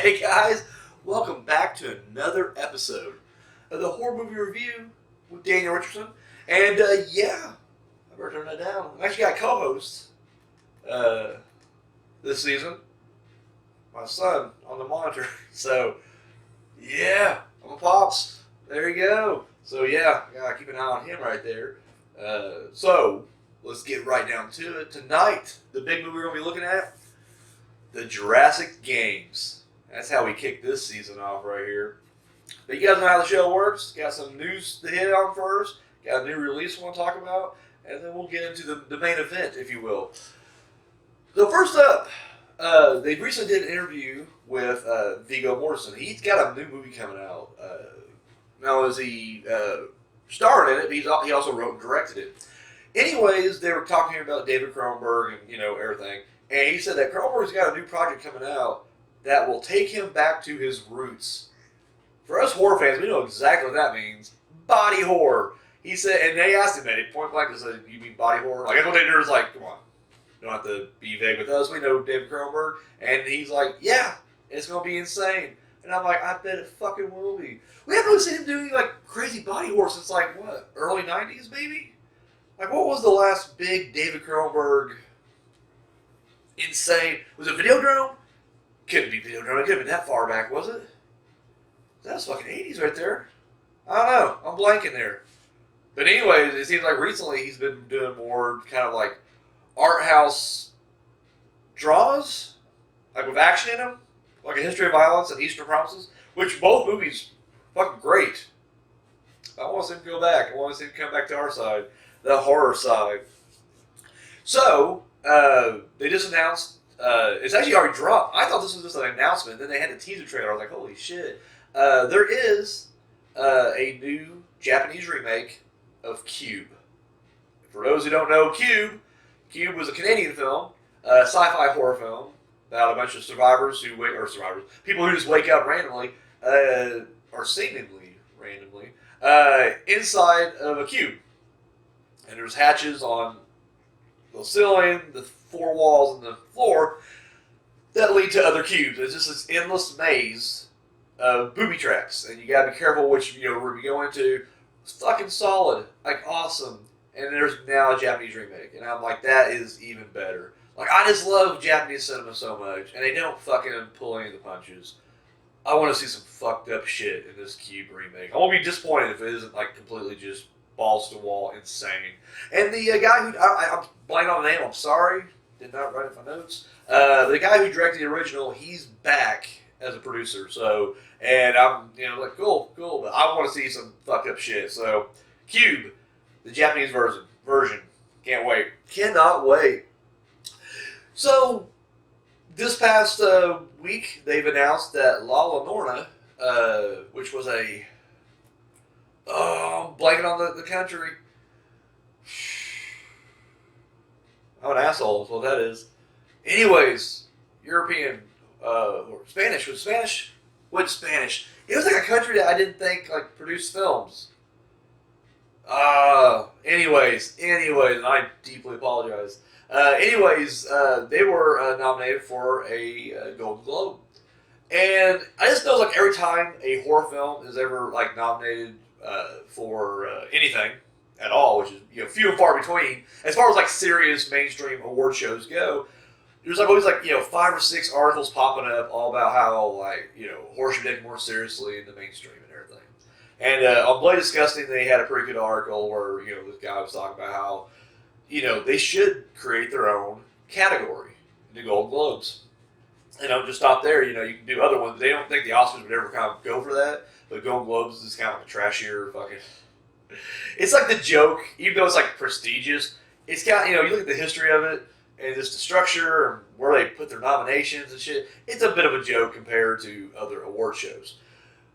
Hey guys, welcome back to another episode of the Horror Movie Review with Daniel Richardson. And yeah, I better turn that down. I've actually got co-hosts this season. My son on the monitor. So yeah, I'm a pops. There you go. So yeah, I gotta keep an eye on him right there. So let's get right down to it. Tonight, the big movie we're gonna be looking at, the Jurassic Games. That's how we kick this season off right here. But you guys know how the show works. Got some news to hit on first. Got a new release we want to talk about. And then we'll get into the main event, if you will. So first up, they recently did an interview with Viggo Mortensen. He's got a new movie coming out. Not only is he starred in it, but he also wrote and directed it. Anyways, they were talking about David Cronenberg and, everything. And he said that Cronenberg's got a new project coming out that will take him back to his roots. For us horror fans, we know exactly what that means. Body horror. He said, and they asked him that, point blank, they said, you mean body horror? Like, that's what they do, is like, come on. You don't have to be vague with us. We know David Cronenberg. And he's like, yeah, it's going to be insane. And I'm like, I bet it fucking will be. We haven't really seen him doing, like, crazy body horror since, like, what, early 90s, maybe? Like, what was the last big David Cronenberg insane? Was it Videodrome? Couldn't be Videodrome. It couldn't have been that far back, was it? That was fucking 80s right there. I don't know. I'm blanking there. But anyways, it seems like recently he's been doing more kind of like art house dramas, like with action in them, like A History of Violence and Eastern Promises, which both movies fucking great. I want to see him go back. I want to see him come back to our side, the horror side. So, they just announced, it's actually already dropped. I thought this was just an announcement. Then they had the teaser trailer. I was like, holy shit. There is a new Japanese remake of Cube. For those who don't know, Cube was a Canadian film, sci-fi horror film about a bunch of people who just wake up randomly, or seemingly randomly, inside of a cube. And there's hatches on the ceiling, the four walls, and the floor that lead to other cubes. It's just this endless maze of booby traps, and you gotta be careful which room you go into. It's fucking solid, like awesome. And there's now a Japanese remake, and I'm like, that is even better. Like, I just love Japanese cinema so much, and they don't fucking pull any of the punches. I want to see some fucked up shit in this Cube remake. I won't be disappointed if it isn't like completely just balls to the wall insane. And the guy who I'm blanking on the name. I'm sorry, did not write it in my notes. The guy who directed the original, he's back as a producer. So, and I'm like cool, but I want to see some fucked up shit. So, Cube, the Japanese version, can't wait, cannot wait. So, this past week they've announced that La La Norna, which was I'm blanking on the country. I'm an asshole, is what that is. Anyways, European, or Spanish. Was Spanish? What's Spanish? It was like a country that I didn't think like produced films. Anyways, and I deeply apologize. They were nominated for a Golden Globe. And I just know like every time a horror film is ever like nominated for anything at all, which is few and far between, as far as like serious mainstream award shows go, there's like always like 5 or 6 articles popping up all about how like horror should be taken more seriously in the mainstream and everything. And on Blade Disgusting, they had a pretty good article where this guy was talking about how they should create their own category in the Golden Globes. And don't just stop there. You can do other ones. They don't think the Oscars would ever kind of go for that. But Golden Globes is kind of like a trashier fucking. It's like the joke, even though it's like prestigious. It's kind of you look at the history of it and just the structure and where they put their nominations and shit. It's a bit of a joke compared to other award shows.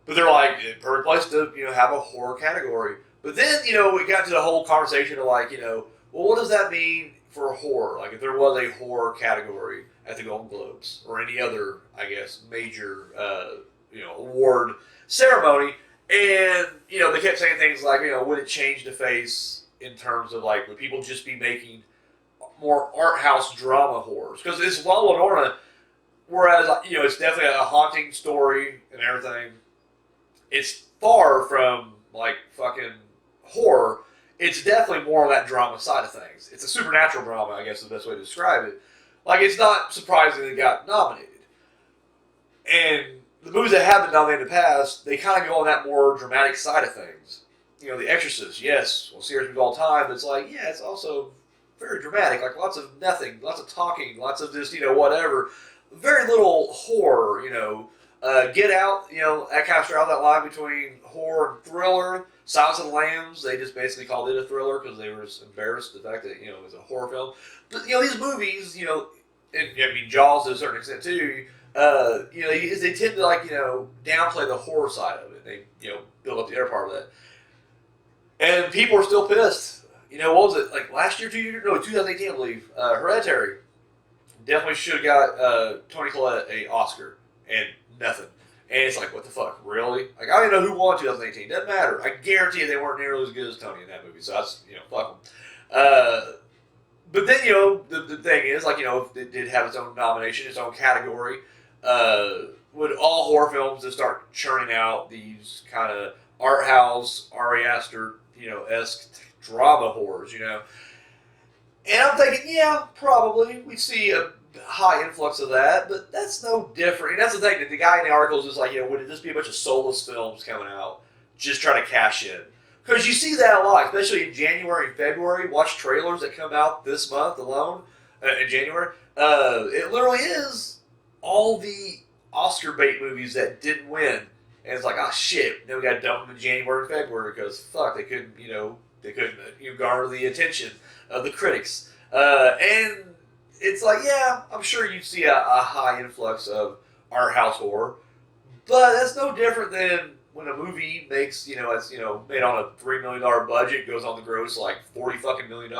But they're like perfect place to have a horror category. But then we got to the whole conversation of like well, what does that mean for horror? Like if there was a horror category at the Golden Globes or any other, I guess, major award ceremony, and they kept saying things like would it change the face in terms of like would people just be making more art house drama horrors? Because this La La Norna Whereas, it's definitely a haunting story and everything. It's far from, like, fucking horror. It's definitely more on that drama side of things. It's a supernatural drama, I guess is the best way to describe it. Like, it's not surprising it got nominated. And the movies that have been nominated in the past, they kind of go on that more dramatic side of things. The Exorcist, yes, well, serious movie all time, but it's like, yeah, it's also very dramatic. Like, lots of nothing, lots of talking, lots of just, whatever. Very little horror, Get Out, that kind of straddled that line between horror and thriller. Silence of the Lambs, they just basically called it a thriller because they were embarrassed the fact that, it was a horror film. But, these movies, and Jaws to a certain extent too, they tend to, like, downplay the horror side of it. They, build up the other part of that. And people are still pissed. What was it, like last year, 2 years? No, 2018, I believe. Hereditary. Definitely should have got Toni Collette an Oscar. And nothing. And it's like, what the fuck? Really? Like, I don't even know who won 2018. Doesn't matter. I guarantee you they weren't nearly as good as Tony in that movie. So that's, fuck them. But then, the thing is, like, it did have its own nomination, its own category. Would all horror films just start churning out these kind of art house, Ari Aster, esque drama horrors, And I'm thinking, yeah, probably. We see a high influx of that, but that's no different. And that's the thing, that the guy in the article is just like, would it just be a bunch of soulless films coming out, just trying to cash in? Because you see that a lot, especially in January and February. Watch trailers that come out this month alone, in January. It literally is all the Oscar bait movies that didn't win. And it's like, oh shit, now we got to dump them in January and February because fuck, they couldn't, garner the attention of the critics. And it's like, yeah, I'm sure you'd see a high influx of art house horror, but that's no different than when a movie makes, it's, made on a $3 million budget, goes on the gross like $40 million.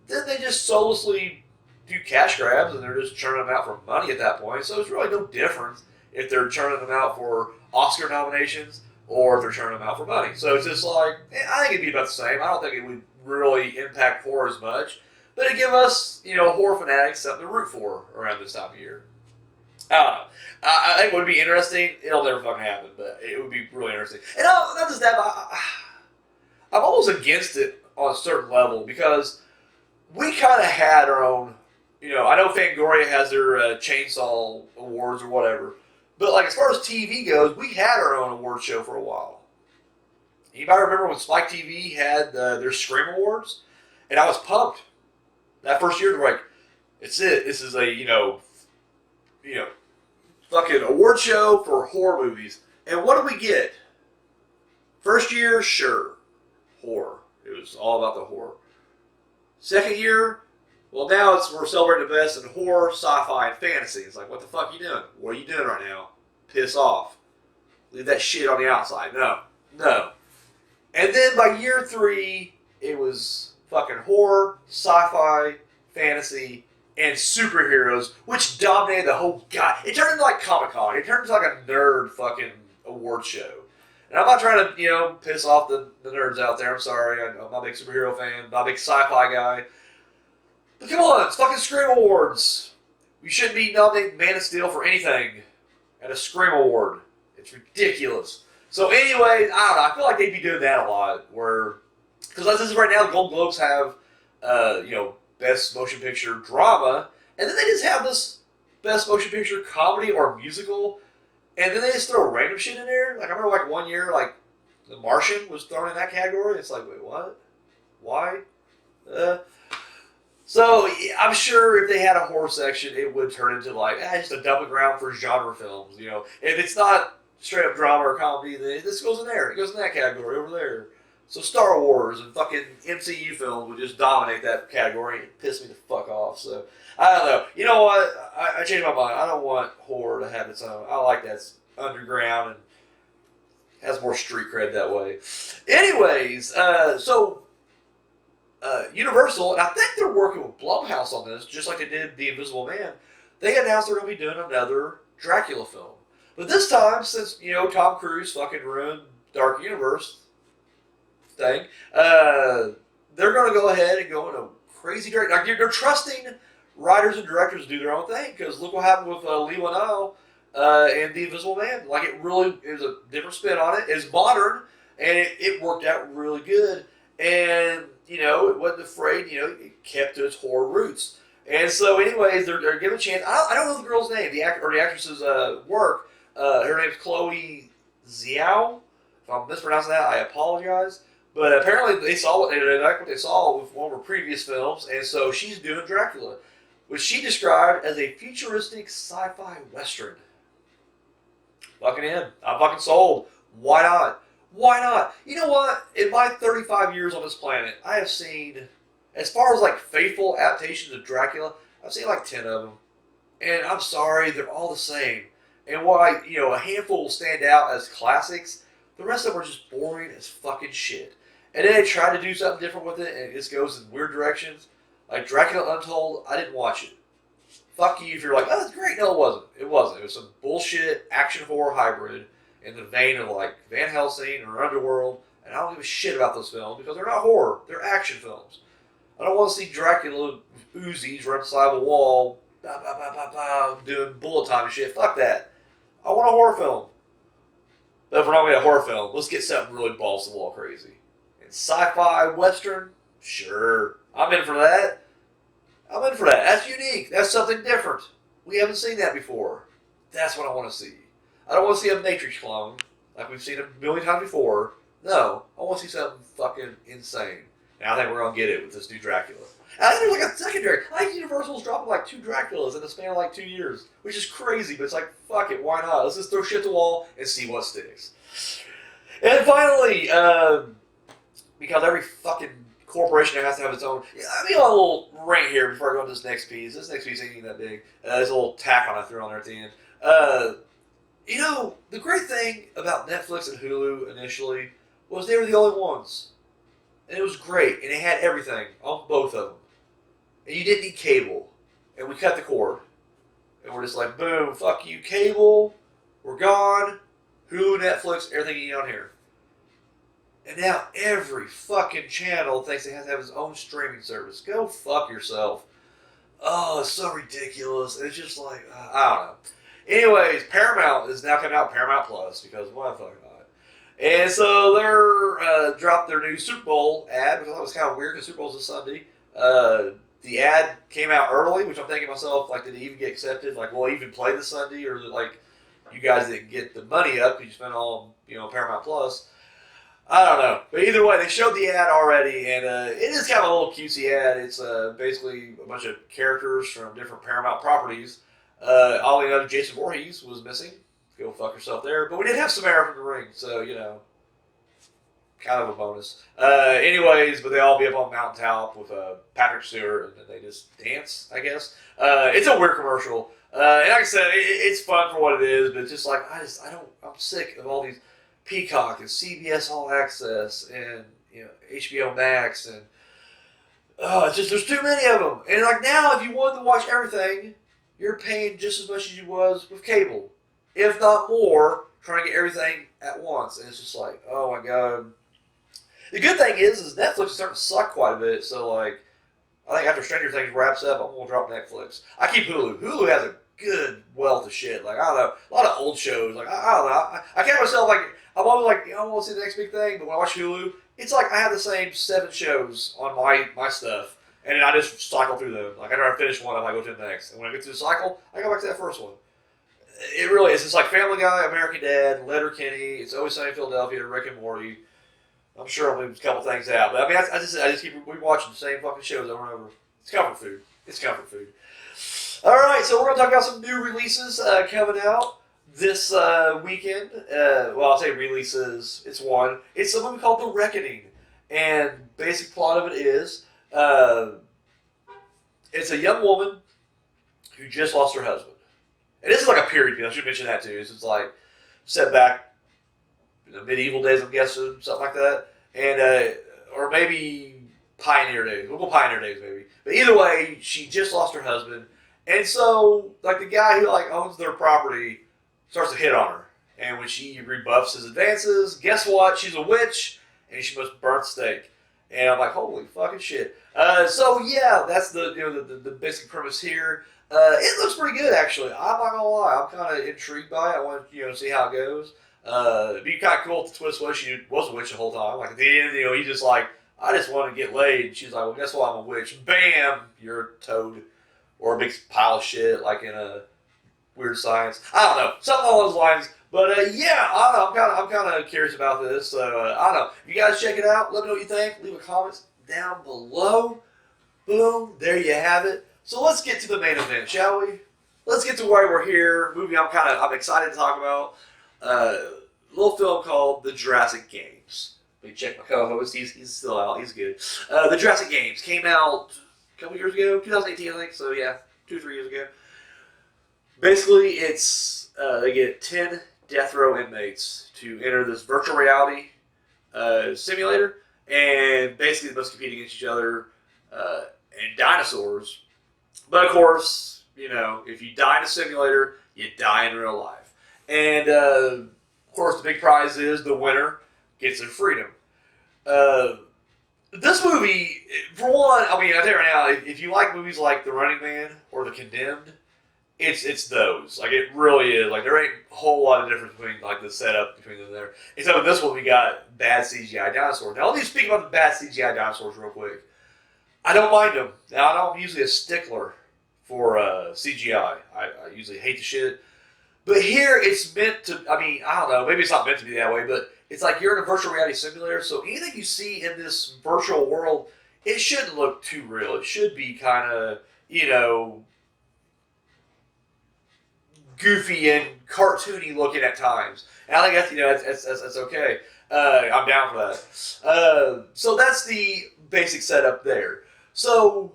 Then they just soullessly do cash grabs and they're just churning them out for money at that point. So it's really no difference if they're churning them out for Oscar nominations or if they're churning them out for money. So it's just like, I think it'd be about the same. I don't think it would really impact horror as much, but it'd give us, horror fanatics something to root for around this time of year. I don't know. I think it would be interesting. It'll never fucking happen, but it would be really interesting. And not just that, I'm almost against it on a certain level because we kind of had our own, I know Fangoria has their Chainsaw Awards or whatever, but like as far as TV goes, we had our own award show for a while. Anybody remember when Spike TV had their Scream Awards? And I was pumped. That first year, they're like, it's it. This is a, fucking award show for horror movies. And what do we get? First year, sure. Horror. It was all about the horror. Second year, well, now we're celebrating the best in horror, sci-fi, and fantasy. It's like, what the fuck are you doing? What are you doing right now? Piss off. Leave that shit on the outside. No. And then by year 3, it was fucking horror, sci-fi, fantasy, and superheroes, which dominated the whole it turned into like Comic-Con. It turned into like a nerd fucking award show. And I'm not trying to, piss off the nerds out there. I'm sorry. I'm not a big superhero fan. Not a big sci-fi guy. But come on, it's fucking Scream Awards. We shouldn't be nominating Man of Steel for anything at a Scream Award. It's ridiculous. So anyway, I don't know. I feel like they'd be doing that a lot. Because as this is right now, the Golden Globes have, Best Motion Picture Drama, and then they just have this Best Motion Picture Comedy or Musical, and then they just throw random shit in there. Like, I remember, like, one year, like, The Martian was thrown in that category. It's like, wait, what? Why? So, I'm sure if they had a horror section, it would turn into, like, just a dumping ground for genre films, If it's not straight up drama or comedy, then this goes in there. It goes in that category over there. So Star Wars and fucking MCU films would just dominate that category and it pissed me the fuck off. So, I don't know. You know what? I changed my mind. I don't want horror to have its own. I like that it's underground and has more street cred that way. Anyways, Universal, and I think they're working with Blumhouse on this, just like they did The Invisible Man, they announced they're going to be doing another Dracula film. But this time, since, Tom Cruise fucking ruined Dark Universe thing, they're going to go ahead and go in a crazy direction. Like, they're trusting writers and directors do their own thing. Because look what happened with Lee Whannell and The Invisible Man. Like, it was a different spin on it. It's modern, and it worked out really good. And, it wasn't afraid, it kept to its horror roots. And so, anyways, they're given a chance. I don't know the girl's name, the actress's work. Her name's Chloe Zhao. If I'm mispronouncing that, I apologize. But apparently they saw what they liked what they saw with one of her previous films, and so she's doing Dracula, which she described as a futuristic sci-fi western. Fucking in. I'm fucking sold. Why not? Why not? You know what? In my 35 years on this planet, I have seen, as far as like faithful adaptations of Dracula, I've seen like 10 of them. And I'm sorry, they're all the same. And while a handful will stand out as classics, the rest of them are just boring as fucking shit. And then they try to do something different with it, and it just goes in weird directions. Like Dracula Untold, I didn't watch it. Fuck you if you're like, oh, that's great. No, it wasn't. It wasn't. It was some bullshit action horror hybrid in the vein of like Van Helsing or Underworld. And I don't give a shit about those films because they're not horror. They're action films. I don't want to see Dracula Uzis run inside the wall, doing bullet time and shit. Fuck that. I want a horror film. But if we're not going to get a horror film, let's get something really balls to the wall crazy. And sci-fi western, sure, I'm in for that. I'm in for that. That's unique. That's something different. We haven't seen that before. That's what I want to see. I don't want to see a Matrix clone like we've seen a million times before. No, I want to see something fucking insane. And I think we're going to get it with this new Dracula. And I think there's like a secondary. I think Universal's dropping like 2 Draculas in the span of like 2 years, which is crazy, but it's like, fuck it, why not? Let's just throw shit at the wall and see what sticks. And finally, because every fucking corporation has to have its own. Let me go a little rant here before I go into this next piece. This next piece ain't even that big. There's a little tack on I threw on there at the end. The great thing about Netflix and Hulu initially was they were the only ones. And it was great. And they had everything on both of them. And you didn't need cable. And we cut the cord. And we're just like, boom, fuck you, cable. We're gone. Hulu, Netflix, everything you need on here. And now every fucking channel thinks it has to have its own streaming service. Go fuck yourself. Oh, it's so ridiculous. It's just like, I don't know. Anyways, Paramount is now coming out with Paramount Plus because why the fuck not? And so they're dropped their new Super Bowl ad, which I thought was kind of weird because Super Bowl's this Sunday. The ad came out early, which I'm thinking to myself, like, did it even get accepted? Like, will it even play this Sunday? Or is it like you guys didn't get the money up because you spent all on Paramount Plus? I don't know. But either way, they showed the ad already, and it is kind of a little cutesy ad. It's basically a bunch of characters from different Paramount properties. All we know, Jason Voorhees was missing. Go fuck yourself there. But we did have Samara from The Ring, so, kind of a bonus. Anyways, but they all be up on mountaintop with Patrick Stewart, and then they just dance, I guess. It's a weird commercial. And like I said, it's fun for what it is, but it's just like, I'm sick of all these Peacock and CBS All Access and HBO Max and it's just there's too many of them. And like now, if you wanted to watch everything, you're paying just as much as you was with cable, if not more, trying to get everything at once. And it's just like, oh my god. The good thing is Netflix is starting to suck quite a bit. So like, I think after Stranger Things wraps up, I'm gonna drop Netflix. I keep Hulu. Hulu has a good wealth of shit. Like I don't know, a lot of old shows. Like I don't know. I catch myself like. I'm always like, I want to see the next big thing, but when I watch Hulu, it's like I have the same 7 shows on my stuff, and then I just cycle through them. Like after I finish one, I might go to the next, and when I get to the cycle, I go back to that first one. It really is. It's like Family Guy, American Dad, Letterkenny, It's Always Sunny in Philadelphia, Rick and Morty. I'm sure I'll leave a couple things out, but I mean, I just keep rewatching the same fucking shows over and over. It's comfort food. It's comfort food. All right, so we're gonna talk about some new releases coming out this weekend. I'll say releases. It's one. It's a movie called The Reckoning, and basic plot of it is it's a young woman who just lost her husband. And this is like a period piece. I should mention that too. It's like set back in the medieval days, I'm guessing, something like that, and or maybe pioneer days. We'll go pioneer days maybe. But either way, she just lost her husband, and so like the guy who like owns their property starts to hit on her. And when she rebuffs his advances, guess what? She's a witch, and she must burn stake. And I'm like, holy fucking shit. So yeah, that's the basic premise here. It looks pretty good actually. I'm not gonna lie, I'm kind of intrigued by it. I want to see how it goes. It'd be kind of cool if the twist was she was a witch the whole time. Like at the end, he just like, I just want to get laid. And she's like, well, guess what? I'm a witch. Bam, you're a toad or a big pile of shit, like in a Weird Science. I don't know, something along those lines. But yeah, I don't know. I'm kind of curious about this. So I don't know. If you guys check it out, let me know what you think. Leave a comment down below. Boom, there you have it. So let's get to the main event, shall we? Let's get to why we're here. Movie I'm excited to talk about. A little film called The Jurassic Games. Let me check my co-host. He's still out. He's good. The Jurassic Games came out a couple years ago, 2018, I think. So yeah, 2-3 years ago. Basically, it's they get 10 death row inmates to enter this virtual reality simulator, and basically they must compete against each other and dinosaurs. But of course, if you die in a simulator, you die in real life. And of course, the big prize is the winner gets their freedom. This movie, for one, I tell you right now, if you like movies like The Running Man or The Condemned, it's those. Like, it really is. Like, there ain't a whole lot of difference between, like, the setup between them there. Except in this one, we got bad CGI dinosaurs. Now, let me speak about the bad CGI dinosaurs real quick. I don't mind them. Now, I'm usually a stickler for CGI. I usually hate the shit. But here, it's meant to, I don't know, maybe it's not meant to be that way, but it's like you're in a virtual reality simulator, so anything you see in this virtual world, it shouldn't look too real. It should be kind of, goofy and cartoony looking at times. And I think that's okay. I'm down for that. So that's the basic setup there. So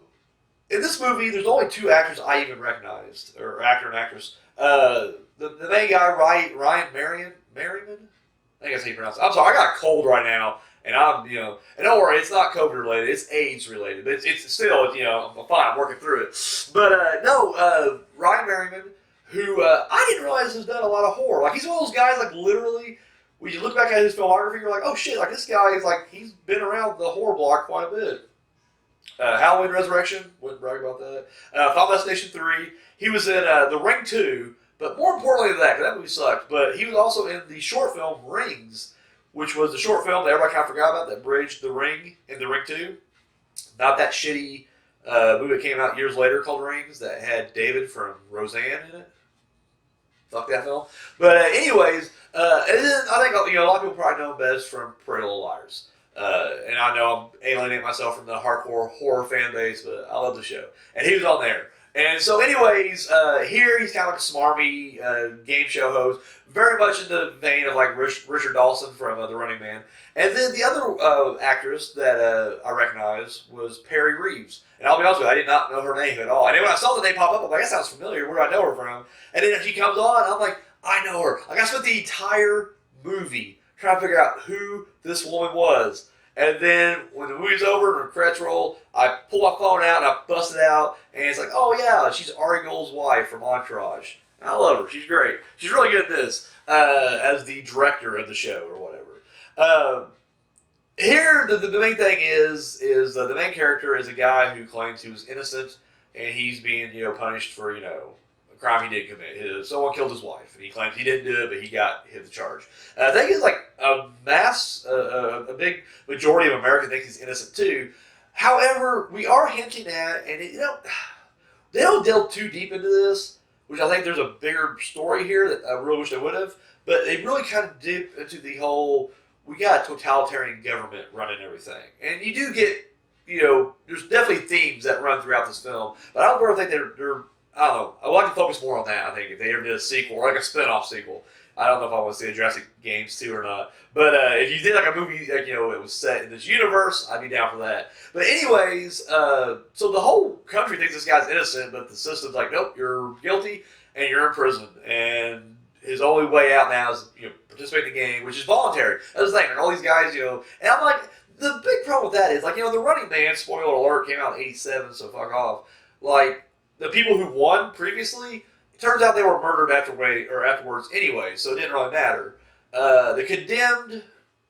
in this movie, there's only 2 actors I even recognized, or actor and actress. The main guy, Ryan Merriman. I think that's how you pronounce it. I'm sorry, I got a cold right now, and and don't worry, it's not COVID related, it's AIDS related, but it's still, I'm fine, I'm working through it. But Ryan Merriman, who I didn't realize has done a lot of horror. Like, he's one of those guys, like, literally, when you look back at his filmography, you're like, oh shit, like, this guy is like, he's been around the horror block quite a bit. Halloween Resurrection, wouldn't brag about that. Final Destination 3, he was in The Ring 2, but more importantly than that, because that movie sucked, but he was also in the short film Rings, which was the short film that everybody kind of forgot about that bridged The Ring and The Ring 2. Not that shitty movie that came out years later called Rings that had David from Roseanne in it. Fuck that film. But anyways, and then I think a lot of people probably know him best from Pretty Little Liars. And I know I'm alienating myself from the hardcore horror fan base, but I love the show. And he was on there. And so anyways, here he's kind of like a smarmy game show host, very much in the vein of like Richard Dawson from The Running Man. And then the other actress that I recognize was Perry Reeves. And I'll be honest with you, I did not know her name at all. And then when I saw the name pop up, I'm like, that sounds familiar. Where do I know her from? And then she comes on, I'm like, I know her. Like, I spent the entire movie trying to figure out who this woman was. And then when the movie's over and the credits roll, I pull my phone out and I bust it out, and it's like, oh yeah, she's Ari Gold's wife from Entourage. And I love her. She's great. She's really good at this as the director of the show or whatever. Here, the main thing is the main character is a guy who claims he was innocent, and he's being punished for a crime he didn't commit. Someone killed his wife, and he claims he didn't do it, but he got hit the charge. I think it's like a big majority of Americans think he's innocent too. However, we are hinting at, and they don't delve too deep into this, which I think there's a bigger story here that I really wish they would have, but they really kind of dip into the whole, we got a totalitarian government running everything. And you do get, there's definitely themes that run throughout this film, but I don't really think they're I don't know. I would like to focus more on that, I think, if they ever did a sequel, or like a spin-off sequel. I don't know if I want to see a Jurassic Games 2 or not. But if you did like a movie, like, it was set in this universe, I'd be down for that. But anyways, so the whole country thinks this guy's innocent, but the system's like, nope, you're guilty, and you're in prison. And his only way out now is, participate in the game, which is voluntary. That's the thing, like all these guys, and I'm like, the big problem with that is, like, The Running Man, spoiler alert, came out in 87, so fuck off. Like, the people who won previously, it turns out they were murdered afterwards anyway, so it didn't really matter. The Condemned,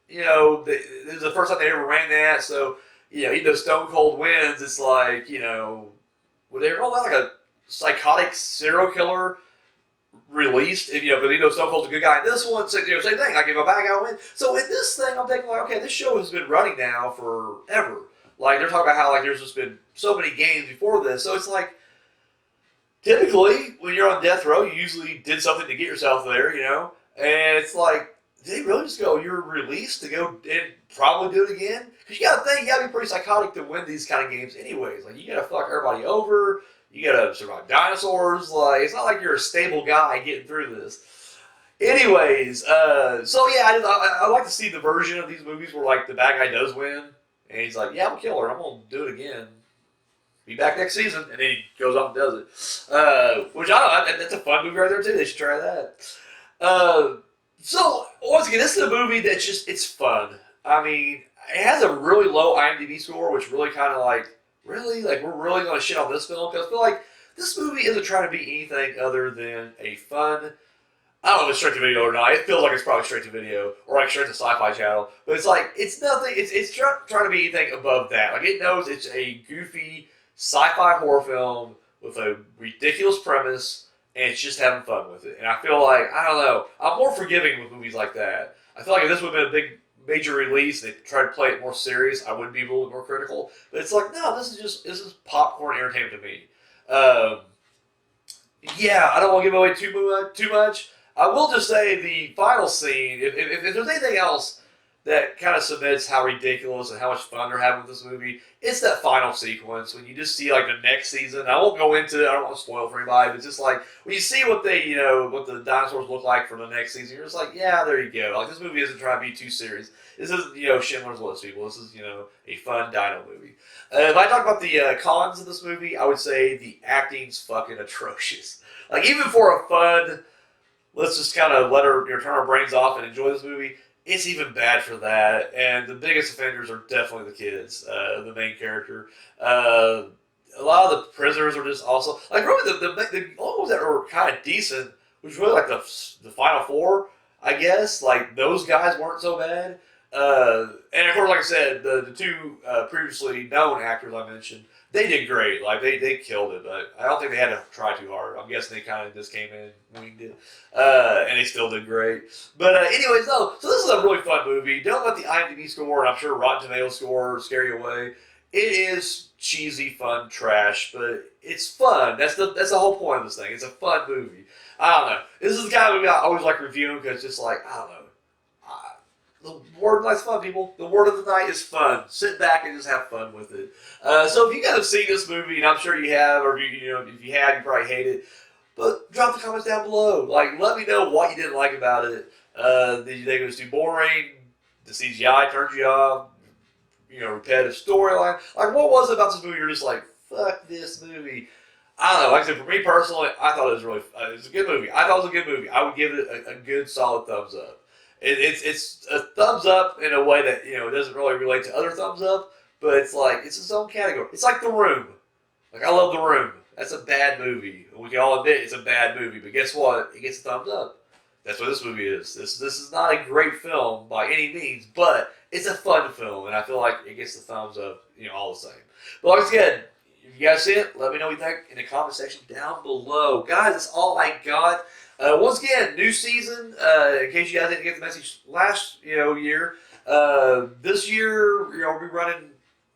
this is the first time they ever ran that, so even though Stone Cold wins, it's like, would they roll out like a psychotic serial killer released? But Stone Cold's a good guy in this one, so, same thing. Like, if a bad guy wins. So in this thing, I'm thinking, like, okay, this show has been running now forever. Like, they're talking about how, like, there's just been so many games before this. So it's like, typically, when you're on death row, you usually did something to get yourself there, And it's like, did they really just go, you're released to go and probably do it again? Because you got to think, you got to be pretty psychotic to win these kind of games anyways. Like, you got to fuck everybody over. You got to survive dinosaurs. Like, it's not like you're a stable guy getting through this. Anyways, so yeah, I like to see the version of these movies where, like, the bad guy does win. And he's like, yeah, I'm a killer. I'm going to do it again. Be back next season. And then he goes off and does it. Which, I don't know, that's a fun movie right there, too. They should try that. So, once again, this is a movie that's just, it's fun. I mean, it has a really low IMDb score, which really kind of like, really? Like, we're really going to shit on this film? Because I feel like this movie isn't trying to be anything other than a fun, I don't know if it's straight to video or not. It feels like it's probably straight to video or like straight to Sci-Fi Channel. But it's like, it's nothing, it's trying to be anything above that. Like, it knows it's a goofy sci-fi horror film with a ridiculous premise, and it's just having fun with it. And I feel like, I don't know, I'm more forgiving with movies like that. I feel like if this would have been a big major release, they tried to play it more serious, I would be a little bit more critical. But it's like, no, this is popcorn entertainment to me. Yeah, I don't want to give away too much. I will just say the final scene, if there's anything else that kind of cements how ridiculous and how much fun they're having with this movie, it's that final sequence when you just see like the next season. I won't go into it, I don't want to spoil for anybody, but it's just like when you see what they, what the dinosaurs look like for the next season, you're just like, yeah, there you go. Like, this movie isn't trying to be too serious. This isn't, Schindler's List, people. This is, a fun dino movie. If I talk about the cons of this movie, I would say the acting's fucking atrocious. Like, even for a fun, let's just kind of let her turn our brains off and enjoy this movie, it's even bad for that. And the biggest offenders are definitely the kids, the main character. A lot of the prisoners are just also, like, really the only ones that were kind of decent was really like the final four, I guess. Like, those guys weren't so bad. And of course, like I said, the two previously known actors I mentioned, they did great. Like, they killed it, but I don't think they had to try too hard. I'm guessing they kind of just came in and winged it. And they still did great. But anyways, no. So this is a really fun movie. Don't let the IMDb score, and I'm sure Rotten Tomatoes score, scare you away. It is cheesy, fun trash, but it's fun. That's the whole point of this thing. It's a fun movie. I don't know. This is the kind of movie I always like reviewing because it's just like, I don't know. The word of the night's fun, people. The word of the night is fun. Sit back and just have fun with it. So if you guys have seen this movie, and I'm sure you have, or if you have, you probably hate it. But drop the comments down below. Like, let me know what you didn't like about it. Did you think it was too boring? The CGI turned you off? Repetitive storyline. Like, what was it about this movie you're just like, fuck this movie? I don't know. Like I said, for me personally, I thought it was really. It was a good movie. I thought it was a good movie. I would give it a good, solid thumbs up. It's a thumbs up in a way that it doesn't really relate to other thumbs up, but it's like it's its own category. It's like The Room. Like, I love The Room. That's a bad movie. We can all admit it's a bad movie, but guess what? It gets a thumbs up. That's what this movie is. This is not a great film by any means, but it's a fun film, and I feel like it gets the thumbs up, all the same. But like I said, if you guys see it, let me know what you think in the comment section down below. Guys, that's all I got. Once again, new season. In case you guys didn't get the message last year, this year we'll be running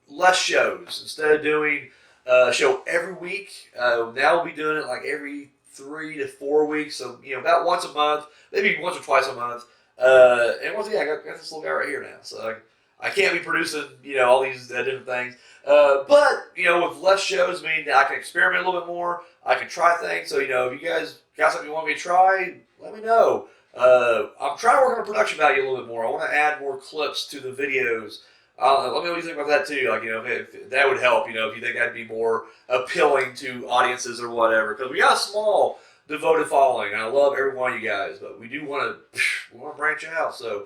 less shows. Instead of doing a show every week, now we'll be doing it like every 3 to 4 weeks. So about once a month, maybe once or twice a month. And once again, I got this little guy right here now, so I can't be producing all these different things. But with less shows, I mean, I can experiment a little bit more. I can try things. So if you guys got something you want me to try, let me know. I'm trying to work on production value a little bit more. I want to add more clips to the videos. Let me know what you think about that too. Like, if that would help. If you think that'd be more appealing to audiences or whatever. Because we got a small devoted following, and I love every one of you guys. But we do want to branch out. So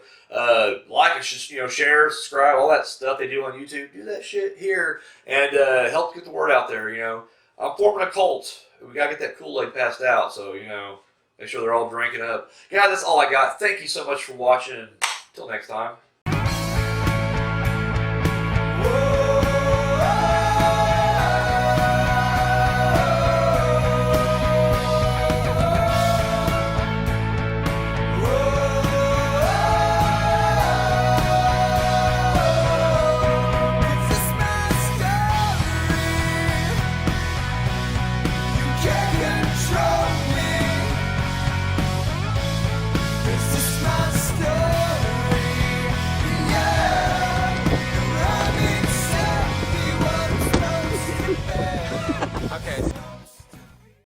like and share, subscribe, all that stuff they do on YouTube. Do that shit here and help get the word out there. I'm forming a cult. We gotta get that Kool-Aid passed out. So make sure they're all drinking up. Guys, that's all I got. Thank you so much for watching. Until next time.